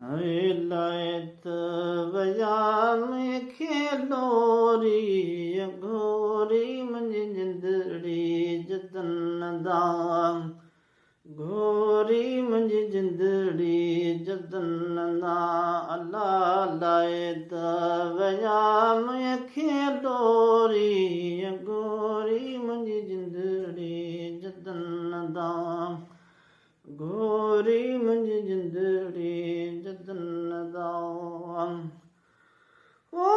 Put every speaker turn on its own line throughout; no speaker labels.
लायत वया में खेलोरी घोरी मुंहिंजी जिंदड़ी जतन दाम घोरी मुंहिंजी जिंदड़ी जतन दा अल्लाह लायत वया में खेलोरी घोरी मुंहिंजी जिंदड़ी जतन दाम घोरी मुंहिंजी जिंदड़ी जतन दाम ओ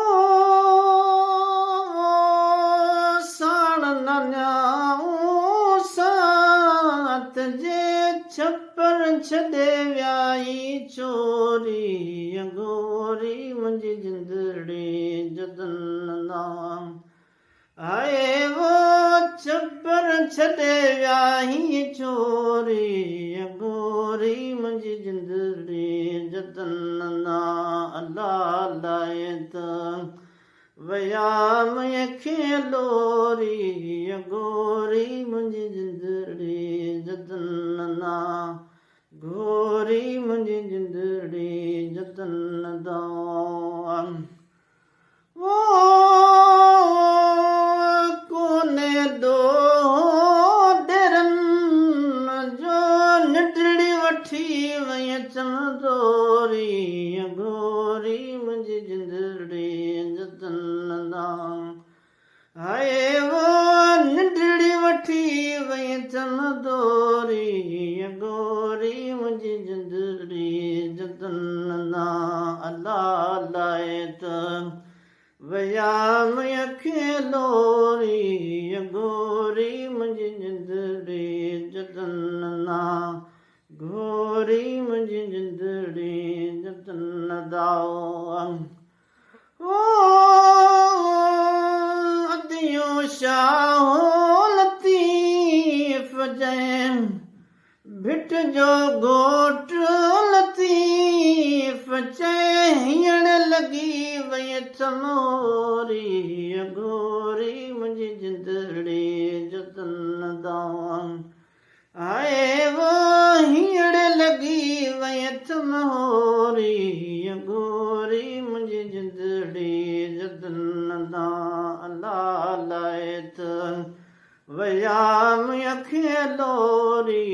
साण नन्याऊं सात जे छप्पर छॾे वियाई चोरी घोरी मुंहिंजी जिंदड़ी जतन दाम आए वो छप्पर छॾे वियाही चोरी घोरी मुंहिंजी जिंदड़ी जतन दा अल्लाह लायत वया में खेलोरी घोरी मुंहिंजी जिंदड़ी जतन दा घोरी मुंहिंजी जिंदड़ी जतन दा कोने दो डेरन जो निटड़ी वठी वई चंदोरी घोरी मुंहिंजी जिंदड़ी जतन दाम हाय वो निटड़ी वठी वई चंदोरी घोरी मुंहिंजी जिंदड़ी जतन दा अल्लाह लायत वया में खेलोरी घोरी मुंहिंजी जिंदड़ी जतन दा घोरी मुंहिंजी जिंदड़ी जतन दाम ओ अदियो शाहो लतीफ़ जैन भिट जो घोट लतीफ़ चए हींअर लॻी वई चमोरी घोरी मुंहिंजी जिंदड़ी जतन दाम आए वो हींअर लॻी वई चमोरी घोरी मुंहिंजी जिंदड़ी जतन दा अल्लाह लायत वया में खेलोरी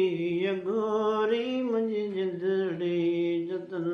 घोरी मुंहिंजी जिंदड़ी जतन